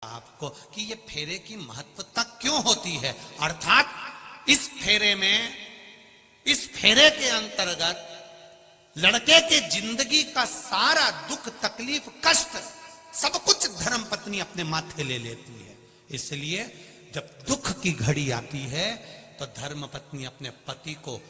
आपको कि ये फेरे की महत्वता क्यों होती है, अर्थात इस फेरे में, इस फेरे के अंतर्गत लड़के के जिंदगी का सारा दुख, तकलीफ, कष्ट, सब कुछ धर्म पत्नी अपने माथे ले लेती है। इसलिए जब दुख की घड़ी आती है तो धर्म पत्नी अपने पति को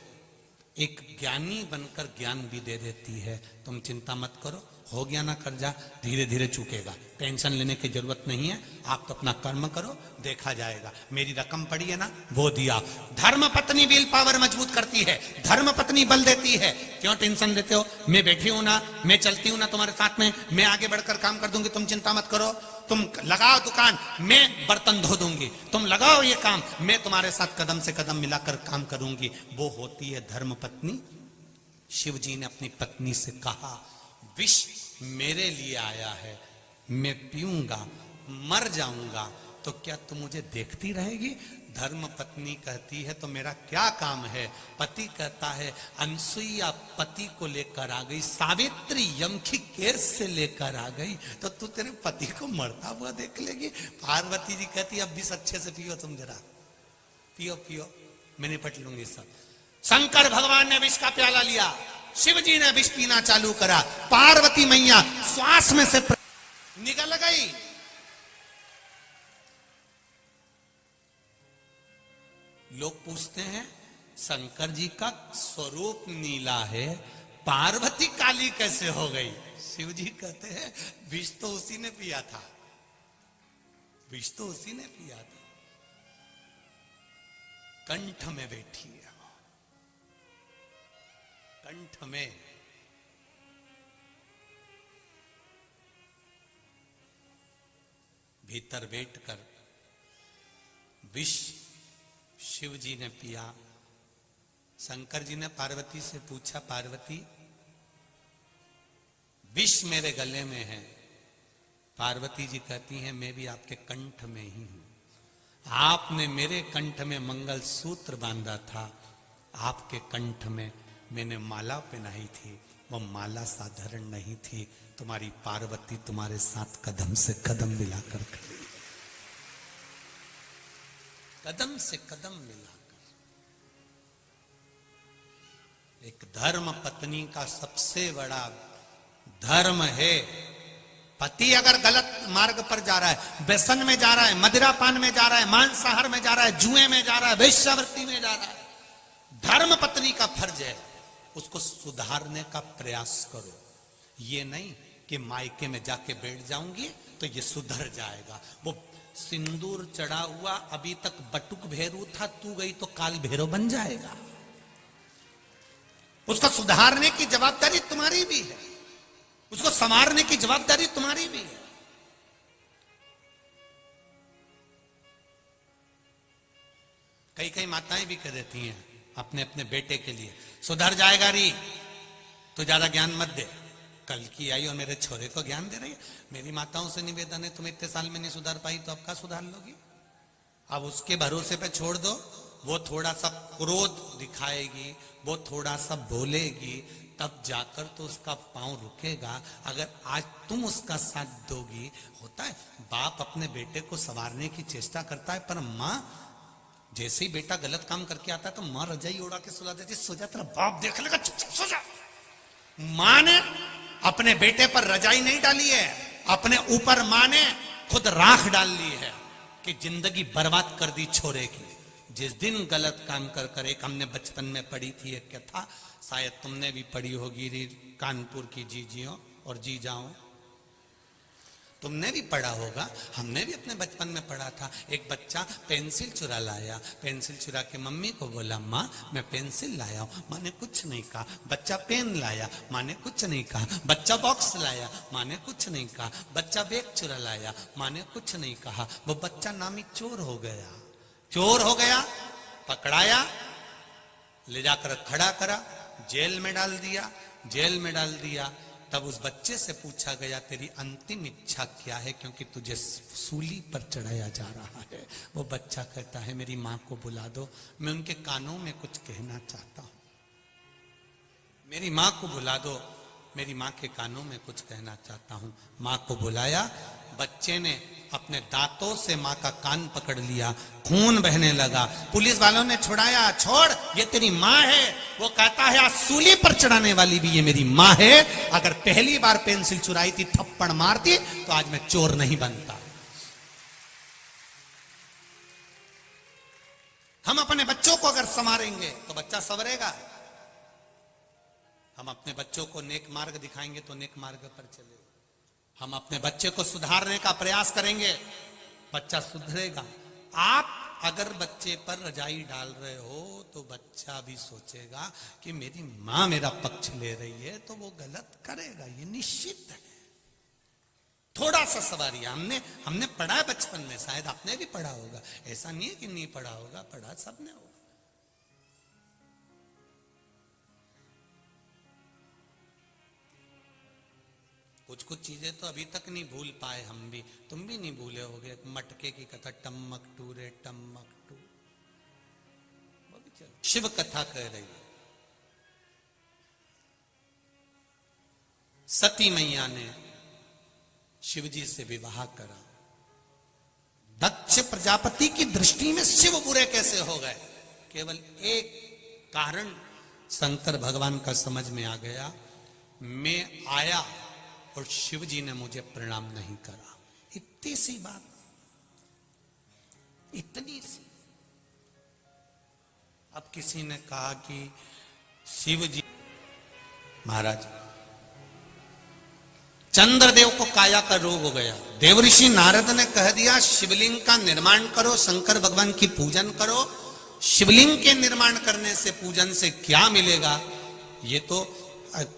एक ज्ञानी बनकर ज्ञान भी दे देती है। तुम चिंता मत करो, हो गया ना कर्जा, धीरे धीरे चुकेगा, टेंशन लेने की जरूरत नहीं है, आप तो अपना कर्म करो, देखा जाएगा। मेरी रकम पड़ी है ना, वो दिया। धर्म पत्नी विल पावर मजबूत करती है, धर्म पत्नी बल देती है। क्यों टेंशन लेते हो, मैं बैठी हूं ना, मैं चलती हूं ना तुम्हारे साथ में, मैं आगे बढ़कर काम कर दूंगी, तुम चिंता मत करो। तुम लगाओ दुकान, मैं बर्तन धो दूंगी, तुम लगाओ ये काम, मैं तुम्हारे साथ कदम से कदम मिलाकर काम करूंगी। वो होती है धर्म पत्नी। शिव जी ने अपनी पत्नी से कहा, विष मेरे लिए आया है, मैं पीऊंगा, मर जाऊंगा, तो क्या तुम मुझे देखती रहेगी? धर्म पत्नी कहती है, तो मेरा क्या काम है? पति कहता है, अनसुईया पति को लेकर आ गई, सावित्री यम की केस से लेकर आ गई, तो तू तेरे पति को मरता हुआ देख लेगी? पार्वती जी कहती, अब भी अच्छे से पियो, तुम जरा पियो पियो, मैं निपट लूंगी सब। शंकर भगवान ने विष का प्याला लिया, शिव जी ने विष पीना चालू करा, पार्वती मैया श्वास में से निकल गई। लोग पूछते हैं, शंकर जी का स्वरूप नीला है, पार्वती काली कैसे हो गई? शिव जी कहते हैं, विष तो उसी ने पिया था, विष तो उसी ने पिया था। कंठ में बैठी है, कंठ में। भीतर बैठकर विष शिव जी ने पिया। शंकर जी ने पार्वती से पूछा, पार्वती विष मेरे गले में है। पार्वती जी कहती हैं, मैं भी आपके कंठ में ही हूं। आपने मेरे कंठ में मंगल सूत्र बांधा था, आपके कंठ में मैंने माला पहनाई थी, वो माला साधारण नहीं थी। तुम्हारी पार्वती तुम्हारे साथ कदम से कदम मिलाकर खड़ी, कदम से कदम मिलाकर। एक धर्म पत्नी का सबसे बड़ा धर्म है, पति अगर गलत मार्ग पर जा रहा है, व्यसन में जा रहा है, मदिरापान में जा रहा है, मांसाहार में जा रहा है, जुए में जा रहा है, वेश्यावृत्ति में जा रहा है, धर्म पत्नी का फर्ज है उसको सुधारने का प्रयास करो। ये नहीं कि मायके में जाके बैठ जाऊंगी तो ये सुधर जाएगा। वो सिंदूर चढ़ा हुआ अभी तक बटुक भैरू था, तू गई तो काल भैरव बन जाएगा। उसको सुधारने की जवाबदारी तुम्हारी भी है, उसको संवारने की जवाबदारी तुम्हारी भी है। कई कई माताएं भी कह देती हैं अपने अपने बेटे के लिए, सुधर जाएगा री, तो ज्यादा ज्ञान मत दे। कल की आई और मेरे छोरे को ज्ञान दे रही है। मेरी माताओं से निवेदन है, तुम इतने साल में नहीं सुधार पाई तो अब क्या सुधार लोगी? अब उसके भरोसे पे छोड़ दो, वो थोड़ा सा क्रोध दिखाएगी, वो थोड़ा सा बोलेगी, तब जाकर तो उसका पांव रुकेगा। अगर आज तुम उसका साथ दोगी, होता है बाप अपने बेटे को संवारने की चेष्टा करता है, पर माँ जैसे ही बेटा गलत काम करके आता है तो मां रजाई उड़ा के सुला देती, सो जा, तेरा बाप देख लेगा, चुपचाप सो जा। मां ने अपने बेटे पर रजाई नहीं डाली है, अपने ऊपर मां ने खुद राख डाल ली है कि जिंदगी बर्बाद कर दी छोरे की। जिस दिन गलत काम कर कर, एक हमने बचपन में पढ़ी थी एक कथा, शायद तुमने भी पढ़ी होगी, कानपुर की जीजियों और जीजाओं, तुमने भी पढ़ा होगा, हमने भी अपने बचपन में पढ़ा था। एक बच्चा पेंसिल चुरा लाया, पेंसिल चुरा के मम्मी को बोला, माँ मैं पेंसिल लाया हूं। माँ ने कुछ नहीं कहा। बच्चा पेन लाया, माँ ने कुछ नहीं कहा। बच्चा बॉक्स लाया, माँ ने कुछ नहीं कहा। बच्चा बैग चुरा लाया, माँ ने कुछ नहीं कहा। वो बच्चा नामी चोर हो गया, चोर हो गया, पकड़ाया, ले जाकर खड़ा करा, जेल में डाल दिया, जेल में डाल दिया। तब उस बच्चे से पूछा गया, तेरी अंतिम इच्छा क्या है, क्योंकि तुझे सूली पर चढ़ाया जा रहा है। वो बच्चा कहता है, मेरी माँ को बुला दो, मैं उनके कानों में कुछ कहना चाहता हूं। मेरी माँ को बुला दो, मेरी माँ के कानों में कुछ कहना चाहता हूं। माँ को बुलाया, बच्चे ने अपने दांतों से मां का कान पकड़ लिया, खून बहने लगा। पुलिस वालों ने छुड़ाया, छोड़ ये तेरी मां है। वो कहता है आज सूली पर चढ़ाने वाली भी ये मेरी मां है। अगर पहली बार पेंसिल चुराई थी, थप्पड़ मारती तो आज मैं चोर नहीं बनता। हम अपने बच्चों को अगर संवारेंगे तो बच्चा संवरेगा। हम अपने बच्चों को नेक मार्ग दिखाएंगे तो नेक मार्ग पर चलेगा। हम अपने बच्चे को सुधारने का प्रयास करेंगे, बच्चा सुधरेगा। आप अगर बच्चे पर रजाई डाल रहे हो तो बच्चा भी सोचेगा कि मेरी मां मेरा पक्ष ले रही है तो वो गलत करेगा, ये निश्चित है। थोड़ा सा सवारिया हमने पढ़ा है बचपन में, शायद आपने भी पढ़ा होगा, ऐसा नहीं है कि नहीं पढ़ा होगा, पढ़ा सबने होगा। कुछ कुछ चीजें तो अभी तक नहीं भूल पाए हम भी, तुम भी नहीं भूले होगे। मटके की कथा, टम्मक टू रे टम्मक टू, शिव कथा कह रही है। सती मैया ने शिवजी से विवाह करा। दक्ष प्रजापति की दृष्टि में शिव बुरे कैसे हो गए? केवल एक कारण शंकर भगवान का समझ में आ गया, मैं आया और शिवजी ने मुझे प्रणाम नहीं करा। इतनी सी बात, इतनी सी। अब किसी ने कहा कि शिवजी महाराज, चंद्रदेव को काया का रोग हो गया। देवऋषि नारद ने कह दिया शिवलिंग का निर्माण करो, शंकर भगवान की पूजन करो। शिवलिंग के निर्माण करने से, पूजन से क्या मिलेगा? ये तो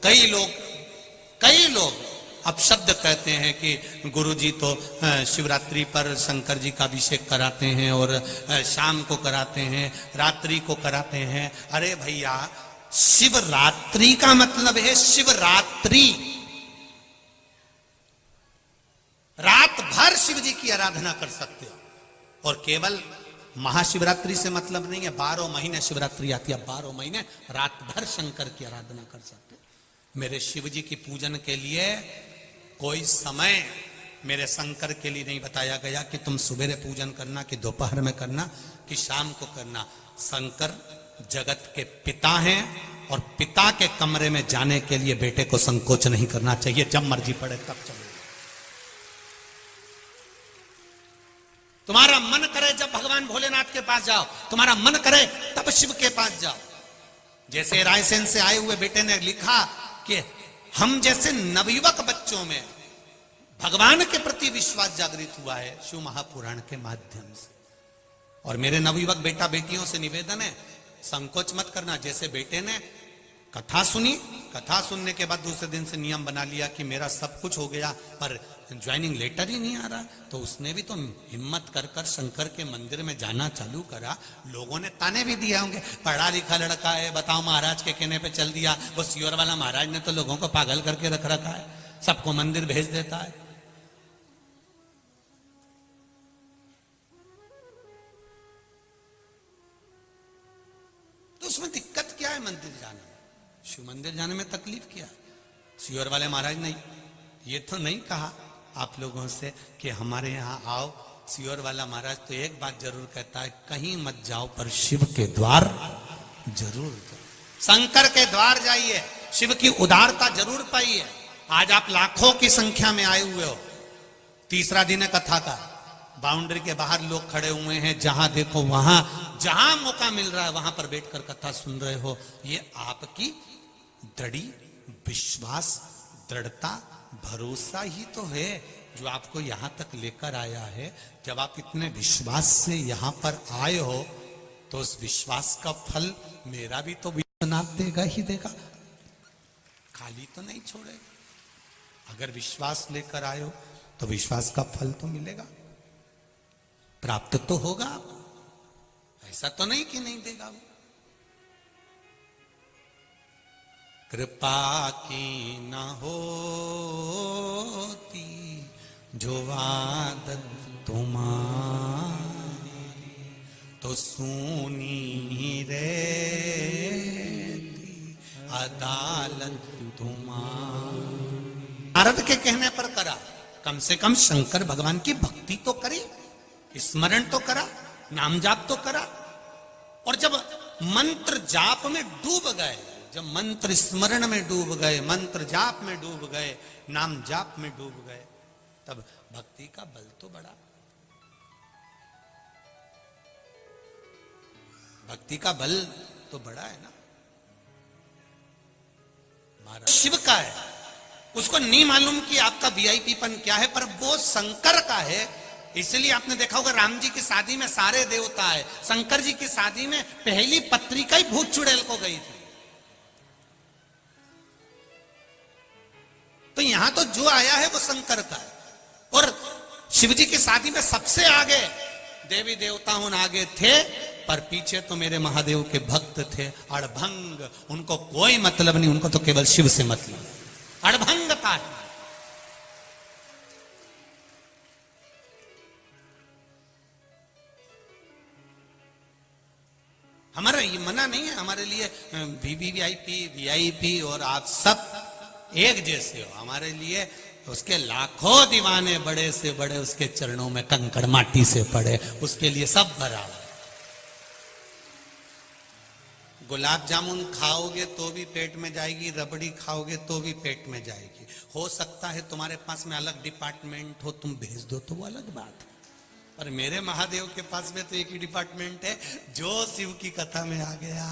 कई लोग अब शब्द कहते हैं कि गुरुजी तो शिवरात्रि पर शंकर जी का अभिषेक कराते हैं और शाम को कराते हैं, रात्रि को कराते हैं। अरे भैया, शिवरात्रि का मतलब है शिवरात्रि, रात भर शिव जी की आराधना कर सकते हो। और केवल महाशिवरात्रि से मतलब नहीं है, 12 महीने शिवरात्रि आती है, 12 महीने रात भर शंकर की आराधना कर सकते हो। मेरे शिव जी की पूजन के लिए कोई समय मेरे शंकर के लिए नहीं बताया गया कि तुम सुबह पूजन करना, कि दोपहर में करना, कि शाम को करना। शंकर जगत के पिता हैं और पिता के कमरे में जाने के लिए बेटे को संकोच नहीं करना चाहिए। जब मर्जी पड़े तब चलो। तुम्हारा मन करे जब भगवान भोलेनाथ के पास जाओ, तुम्हारा मन करे तब शिव के पास जाओ। जैसे रायसेन से आए हुए बेटे ने लिखा कि हम जैसे नवयुवक बच्चों में भगवान के प्रति विश्वास जागृत हुआ है शिव महापुराण के माध्यम से। और मेरे नवयुवक बेटा बेटियों से निवेदन है, संकोच मत करना। जैसे बेटे ने कथा सुनी, कथा सुनने के बाद दूसरे दिन से नियम बना लिया कि मेरा सब कुछ हो गया पर ज्वाइनिंग लेटर ही नहीं आ रहा, तो उसने भी तो हिम्मत कर कर शंकर के मंदिर में जाना चालू करा। लोगों ने ताने भी दिए होंगे, पढ़ा लिखा लड़का है, बताओ महाराज के कहने पे चल दिया। वो सियोर वाला महाराज ने तो लोगों को पागल करके रख रखा है, सबको मंदिर भेज देता है। तो उसमें दिक्कत क्या है मंदिर जाने में? शिव मंदिर जाने में तकलीफ क्या? सियोर वाले महाराज ने ये तो नहीं कहा आप लोगों से कि हमारे यहाँ आओ। सियोर वाला महाराज तो एक बात जरूर कहता है, कहीं मत जाओ पर शिव के द्वार जरूर जाओ, शंकर के द्वार जाइए, शिव की उदारता जरूर पाइए। आज आप लाखों की संख्या में आए हुए हो, तीसरा दिन है कथा का, बाउंड्री के बाहर लोग खड़े हुए हैं, जहां देखो वहां, जहां मौका मिल रहा है वहां पर बैठकर कथा सुन रहे हो। ये आपकी दृढ़ विश्वास, दृढ़ता, भरोसा ही तो है जो आपको यहां तक लेकर आया है। जब आप इतने विश्वास से यहां पर आए हो तो उस विश्वास का फल मेरा भी तो विश्वनाथ देगा ही देगा, खाली तो नहीं छोड़ेगा। अगर विश्वास लेकर आए हो तो विश्वास का फल तो मिलेगा, प्राप्त तो होगा आपको। ऐसा तो नहीं कि नहीं देगा वो। कृपा की न होती जो आदत तुम्हारी, तो सुनी रहती अदालत तुम्हारी। नारद के कहने पर करा, कम से कम शंकर भगवान की भक्ति तो करी, स्मरण तो करा, नाम जाप तो करा। और जब मंत्र जाप में डूब गए, जब मंत्र स्मरण में डूब गए, मंत्र जाप में डूब गए, नाम जाप में डूब गए, तब भक्ति का बल तो बढ़ा। भक्ति का बल तो बड़ा है ना। महाराज शिव का है, उसको नहीं मालूम कि आपका वीआईपीपन क्या है, पर वो शंकर का है। इसलिए आपने देखा होगा राम जी की शादी में सारे देवता है, शंकर जी की शादी में पहली पत्रिका ही भूत चुड़ैल को गई थी। तो यहां तो जो आया है वो शंकर का है। और शिव जी की शादी में सबसे आगे देवी देवताओं आगे थे, पर पीछे तो मेरे महादेव के भक्त थे अड़भंग। उनको कोई मतलब नहीं, उनको तो केवल शिव से मतलब, अड़भंगता है। हमारा ये मना नहीं है, हमारे लिए वीवीआईपी वीआईपी और आप सब एक जैसे हो। हमारे लिए उसके लाखों दीवाने बड़े से बड़े उसके चरणों में कंकड़ माटी से पड़े, उसके लिए सब बराबर। गुलाब जामुन खाओगे तो भी पेट में जाएगी, रबड़ी खाओगे तो भी पेट में जाएगी। हो सकता है तुम्हारे पास में अलग डिपार्टमेंट हो, तुम भेज दो तो वो अलग बात है, पर मेरे महादेव के पास में तो एक ही डिपार्टमेंट है। जो शिव की कथा में आ गया,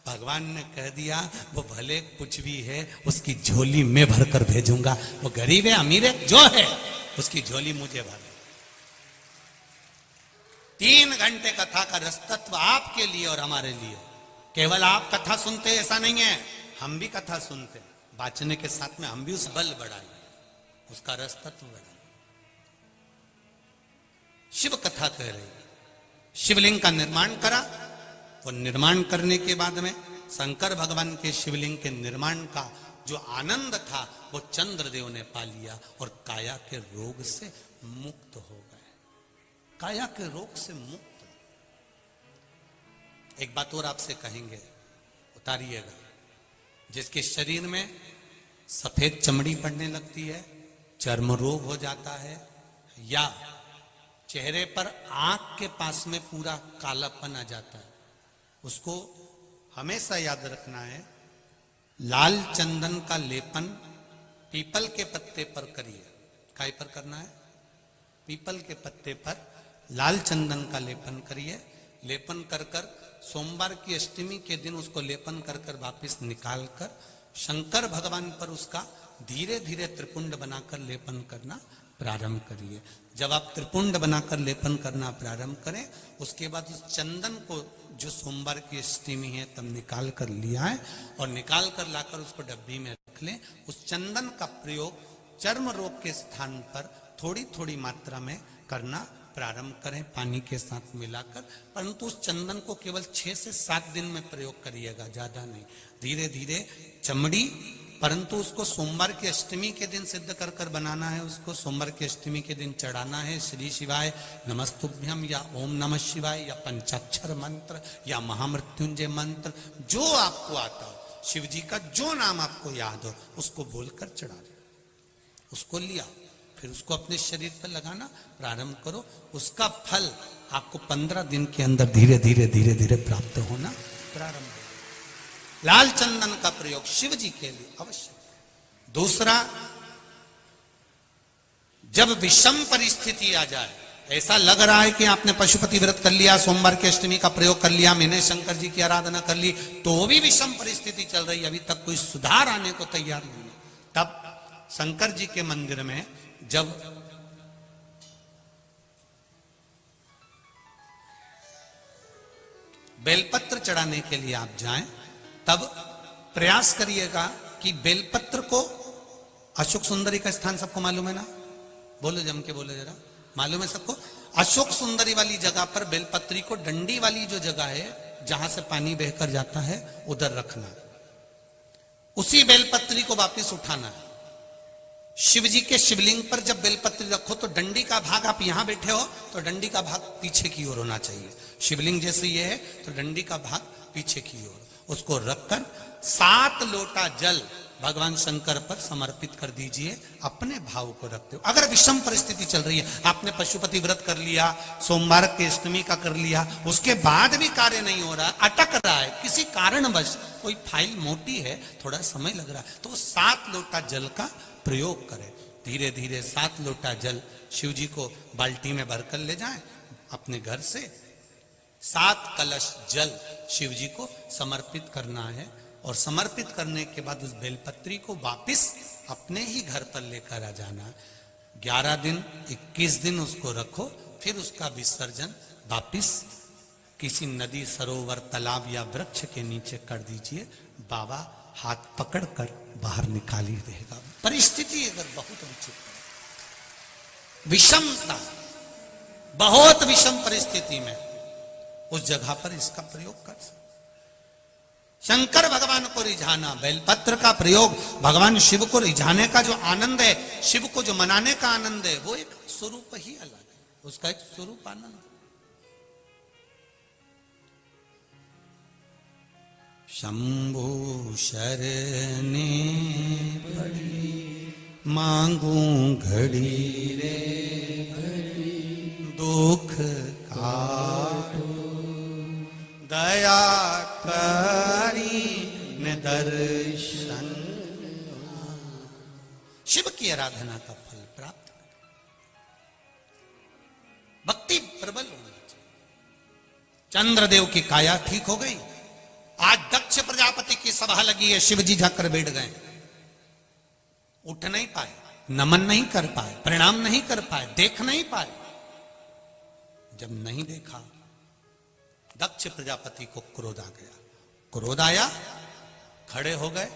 भगवान ने कह दिया वो भले कुछ भी है उसकी झोली में भर कर भेजूंगा। वो गरीब है अमीर है जो है, उसकी झोली मुझे भर। 3 घंटे कथा का रसतत्व आपके लिए और हमारे लिए। केवल आप कथा सुनते ऐसा नहीं है, हम भी कथा सुनते, बाचने के साथ में हम भी उस बल बढ़ाएं, उसका रसतत्व बढ़ाएं। शिव कथा कह रही, शिवलिंग का निर्माण करा। और निर्माण करने के बाद में शंकर भगवान के शिवलिंग के निर्माण का जो आनंद था वो चंद्रदेव ने पा लिया और काया के रोग से मुक्त हो गए। काया के रोग से मुक्त। एक बात और आपसे कहेंगे, उतारिएगा। जिसके शरीर में सफेद चमड़ी पड़ने लगती है, चर्म रोग हो जाता है, या चेहरे पर आंख के पास में पूरा कालापन आ जाता है, उसको हमेशा याद रखना है, लाल चंदन का लेपन पीपल के पत्ते पर करिए। काय पर करना है? पीपल के पत्ते पर लाल चंदन का लेपन करिए। लेपन कर कर सोमवार की अष्टमी के दिन उसको लेपन कर कर वापिस निकाल कर शंकर भगवान पर उसका धीरे धीरे त्रिपुंड बनाकर लेपन करना प्रारंभ करिए। जब आप त्रिपुंड बनाकर लेपन करना प्रारंभ करें, उसके बाद उस चंदन को जो सोमवार की अष्टमी है तब निकाल कर लिया है और निकाल कर लाकर उसको डब्बी में रख लें। उस चंदन का प्रयोग चर्म रोग के स्थान पर थोड़ी थोड़ी मात्रा में करना प्रारंभ करें, पानी के साथ मिलाकर। परंतु उस चंदन को केवल 6 से 7 दिन में प्रयोग करिएगा, ज्यादा नहीं। धीरे धीरे चमड़ी, परंतु उसको सोमवार की अष्टमी के दिन सिद्ध कर कर बनाना है। उसको सोमवार की अष्टमी के दिन चढ़ाना है श्री शिवाय नमस्तुभ्यम या ओम नमः शिवाय या पंचाक्षर मंत्र या महामृत्युंजय मंत्र, जो आपको आता हो, शिव जी का जो नाम आपको याद हो उसको बोलकर चढ़ा दो। उसको लिया, फिर उसको अपने शरीर पर लगाना प्रारंभ करो। उसका फल आपको 15 दिन के अंदर धीरे धीरे धीरे धीरे प्राप्त होना प्रारंभ हो। लाल चंदन का प्रयोग शिव जी के लिए अवश्य। दूसरा, जब विषम परिस्थिति आ जाए, ऐसा लग रहा है कि आपने पशुपति व्रत कर लिया, सोमवार की अष्टमी का प्रयोग कर लिया, मैंने शंकर जी की आराधना कर ली, तो भी विषम परिस्थिति चल रही, अभी तक कोई सुधार आने को तैयार नहीं है, तब शंकर जी के मंदिर में जब बेलपत्र चढ़ाने के लिए आप जाएं, तब प्रयास करिएगा कि बेलपत्र को, अशोक सुंदरी का स्थान सबको मालूम है ना? बोलो, जम के बोलो जरा, मालूम है सबको? अशोक सुंदरी वाली जगह पर बेलपत्री को डंडी वाली जो जगह है जहां से पानी बहकर जाता है उधर रखना। उसी बेलपत्री को वापस उठाना है। शिव जी के शिवलिंग पर जब बेलपत्री रखो तो डंडी का भाग, आप यहां बैठे हो तो डंडी का भाग पीछे की ओर होना चाहिए। शिवलिंग जैसे ये है तो डंडी का भाग पीछे की ओर, उसको रखकर 7 लोटा जल भगवान शंकर पर समर्पित कर दीजिए अपने भाव को रखते हो। अगर विषम परिस्थिति चल रही है, आपने पशुपति व्रत कर लिया, सोमवार के अष्टमी का कर लिया, उसके बाद भी कार्य नहीं हो रहा, अटक रहा है किसी कारणवश, कोई फाइल मोटी है, थोड़ा समय लग रहा है, तो 7 लोटा जल का प्रयोग करें। धीरे धीरे 7 लोटा जल शिव जी को बाल्टी में भरकर ले जाएं अपने घर से। 7 कलश जल शिव जी को समर्पित करना है और समर्पित करने के बाद उस बेलपत्री को वापिस अपने ही घर पर लेकर आ जाना। 11 दिन 21 दिन उसको रखो, फिर उसका विसर्जन वापिस किसी नदी, सरोवर, तालाब या वृक्ष के नीचे कर दीजिए। बाबा हाथ पकड़कर बाहर निकाल ही देगा। परिस्थिति अगर बहुत विचित्र, विषमता, बहुत विषम परिस्थिति में उस जगह पर इसका प्रयोग कर सकते। शंकर भगवान को रिझाना, बेलपत्र का प्रयोग भगवान शिव को रिझाने का जो आनंद है, शिव को जो मनाने का आनंद है, वो एक स्वरूप ही अलग है, उसका एक स्वरूप आनंद। शंभु शरणे पड़ी मांगू घड़ी रे घड़ी, दुख काटो दया करी ने दर्शन। शिव की आराधना का फल प्राप्त करें, भक्ति प्रबल होनी चाहिए। चंद्रदेव की काया ठीक हो गई। आज दक्ष प्रजापति की सभा लगी है, शिव जी जाकर बैठ गए, उठ नहीं पाए, नमन नहीं कर पाए, प्रणाम नहीं कर पाए, देख नहीं पाए। जब नहीं देखा, दक्ष प्रजापति को क्रोध आ गया। क्रोध आया, खड़े हो गए,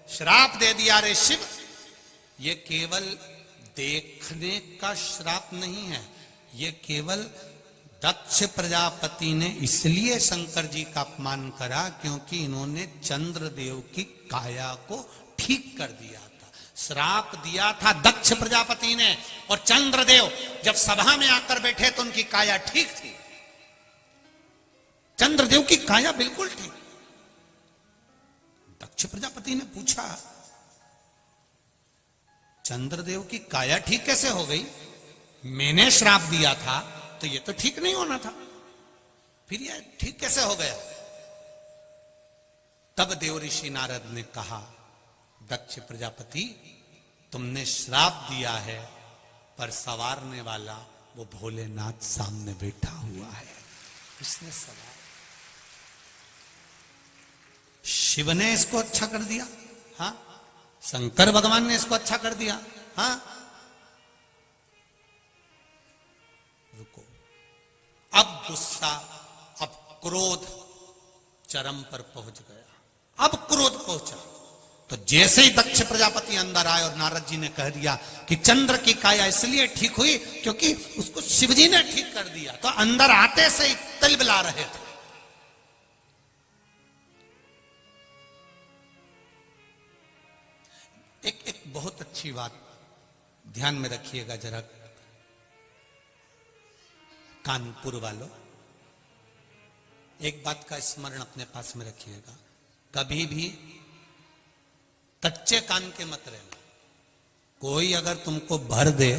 श्राप दे दिया, रे शिव, ये केवल देखने का श्राप नहीं है, ये केवल दक्ष प्रजापति ने इसलिए शंकर जी का अपमान करा क्योंकि इन्होंने चंद्रदेव की काया को ठीक कर दिया था। श्राप दिया था दक्ष प्रजापति ने, और चंद्रदेव जब सभा में आकर बैठे तो उनकी काया ठीक थी। चंद्रदेव की काया बिल्कुल ठीक। दक्ष प्रजापति ने पूछा, चंद्रदेव की काया ठीक कैसे हो गई? मैंने श्राप दिया था तो ये तो ठीक नहीं होना था, फिर ये ठीक कैसे हो गया? तब देव ऋषि नारद ने कहा, दक्ष प्रजापति, तुमने श्राप दिया है, पर सवारने वाला वो भोलेनाथ सामने बैठा हुआ है, उसने सवार। शिव ने इसको अच्छा कर दिया, हाँ, शंकर भगवान ने इसको अच्छा कर दिया, हाँ। रुको, अब गुस्सा, अब क्रोध चरम पर पहुंच गया। अब क्रोध पहुंचा तो जैसे ही दक्ष प्रजापति अंदर आए और नारद जी ने कह दिया कि चंद्र की काया इसलिए ठीक हुई क्योंकि उसको शिवजी ने ठीक कर दिया, तो अंदर आते से ही तिलबिला रहे थे। एक बहुत अच्छी बात ध्यान में रखिएगा जरा, कानपुर वालों, एक बात का स्मरण अपने पास में रखिएगा, कभी भी कच्चे कान के मत रहना। कोई अगर तुमको भर दे,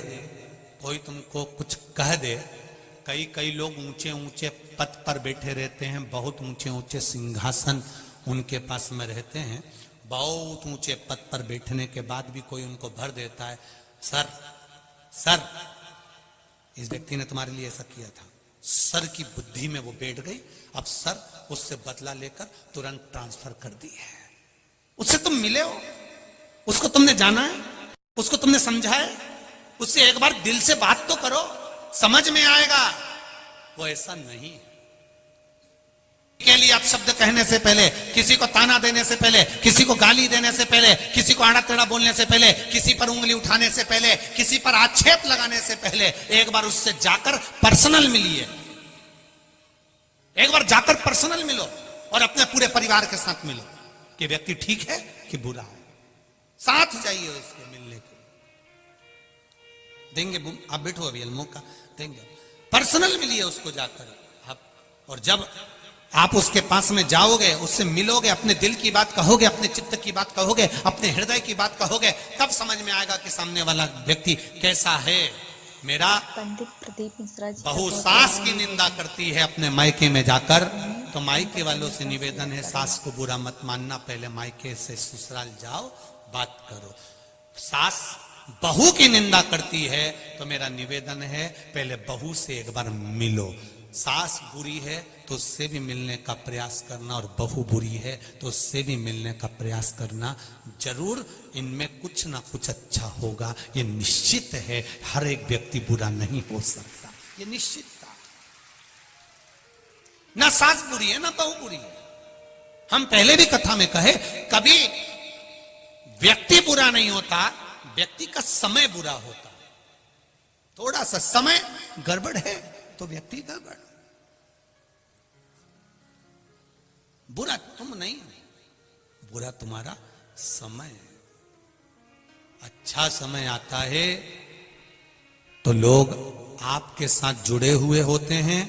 कोई तुमको कुछ कह दे, कई लोग ऊंचे ऊंचे पद पर बैठे रहते हैं, बहुत ऊंचे ऊंचे सिंहासन उनके पास में रहते हैं, बहुत ऊंचे पद पर बैठने के बाद भी कोई उनको भर देता है, सर इस व्यक्ति ने तुम्हारे लिए ऐसा किया था, सर की बुद्धि में वो बैठ गई, अब सर उससे बदला लेकर तुरंत ट्रांसफर कर दी है। उससे तुम मिले हो, उसको तुमने जाना है, उसको तुमने समझा है, उससे एक बार दिल से बात तो करो, समझ में आएगा। वो ऐसा नहीं है के लिए आप शब्द कहने से पहले, किसी को ताना देने से पहले, किसी को गाली देने से पहले, किसी को आड़ा टेढ़ा बोलने से पहले, किसी पर उंगली उठाने से पहले, किसी पर आक्षेप लगाने से पहले एक बार उससे जाकर पर्सनल मिलिए, एक बार जाकर पर्सनल मिलो और अपने पूरे परिवार के साथ मिलो कि व्यक्ति ठीक है कि बुरा है, साथ जाइए उसके मिलने के। देंगे आप, बैठो अभी मौका देंगे, पर्सनल मिलिए उसको जाकर आप। और जब आप उसके पास में जाओगे, उससे मिलोगे, अपने दिल की बात कहोगे, अपने चित्त की बात कहोगे, अपने हृदय की बात कहोगे, तब समझ में आएगा कि सामने वाला व्यक्ति कैसा है। मेरा पंडित प्रदीप मिश्रा जी बहू सास की निंदा करती है अपने मायके में जाकर, तो मायके वालों से निवेदन है, सास को बुरा मत मानना, पहले मायके से ससुराल जाओ, बात करो। सास बहू की निंदा करती है तो मेरा निवेदन है, पहले बहू से एक बार मिलो। सास बुरी है तो उससे भी मिलने का प्रयास करना, और बहू बुरी है तो उससे भी मिलने का प्रयास करना। जरूर इनमें कुछ ना कुछ अच्छा होगा, ये निश्चित है। हर एक व्यक्ति बुरा नहीं हो सकता, ये निश्चित था। ना सास बुरी है ना बहू बुरी है। हम पहले भी कथा में कहे, कभी व्यक्ति बुरा नहीं होता, व्यक्ति का समय बुरा होता। थोड़ा सा समय गड़बड़ है तो व्यक्ति गड़बड़। बुरा तुम नहीं, बुरा तुम्हारा समय। अच्छा समय आता है तो लोग आपके साथ जुड़े हुए होते हैं,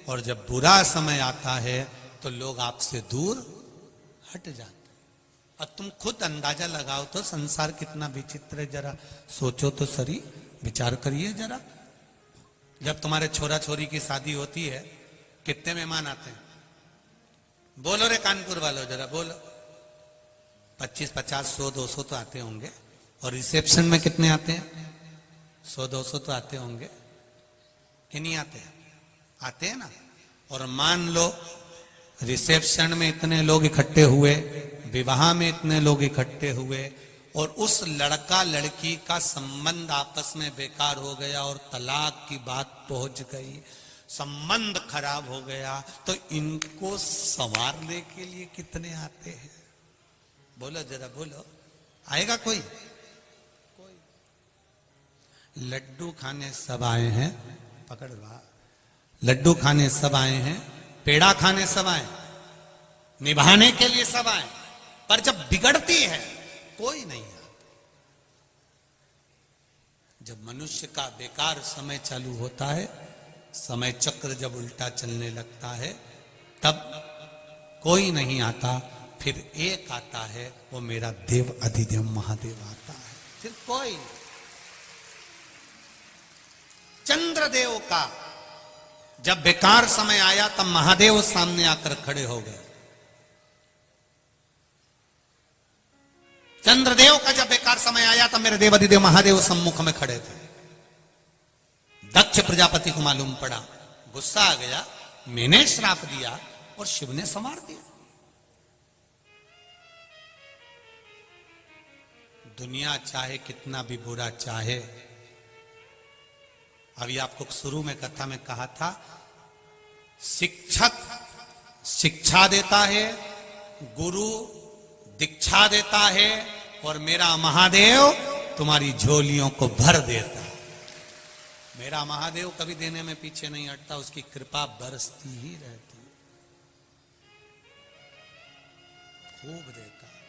और जब बुरा समय आता है तो लोग आपसे दूर हट जाते हैं। अब तुम खुद अंदाजा लगाओ तो संसार कितना विचित्र है, जरा सोचो तो सही, विचार करिए जरा। जब तुम्हारे छोरा छोरी की शादी होती है, कितने मेहमान आते हैं? बोलो रे कानपुर वालों, जरा बोलो। 25, 50, 100, 200 तो आते होंगे। और रिसेप्शन में कितने आते हैं? 100, 200 तो आते होंगे कि नहीं आते? आते हैं ना। और मान लो रिसेप्शन में इतने लोग इकट्ठे हुए, विवाह में इतने लोग इकट्ठे हुए, और उस लड़का लड़की का संबंध आपस में बेकार हो गया और तलाक की बात पहुंच गई, संबंध खराब हो गया, तो इनको संवारने के लिए कितने आते हैं? बोलो जरा बोलो, आएगा कोई? कोई। लड्डू खाने सब आए हैं, पकड़ ला। लड्डू खाने सब आए हैं, पेड़ा खाने सब आए, निभाने के लिए सब आए, पर जब बिगड़ती है कोई नहीं आता। जब मनुष्य का बेकार समय चालू होता है, समय चक्र जब उल्टा चलने लगता है, तब कोई नहीं आता, फिर एक आता है, वो मेरा देव अधिदेव महादेव आता है, फिर कोई नहीं। चंद्रदेव का जब बेकार समय आया तब महादेव सामने आकर खड़े हो गए। चंद्रदेव का जब बेकार समय आया तब मेरे देवाधिदेव महादेव सम्मुख में खड़े थे। दक्ष प्रजापति को मालूम पड़ा, गुस्सा आ गया, मैंने श्राप दिया और शिव ने संवार दिया। दुनिया चाहे कितना भी बुरा चाहे, अभी आपको शुरू में कथा में कहा था, शिक्षक शिक्षा देता है, गुरु दीक्षा देता है, और मेरा महादेव तुम्हारी झोलियों को भर देता है। मेरा महादेव कभी देने में पीछे नहीं हटता, उसकी कृपा बरसती ही रहती है, खूब देता है।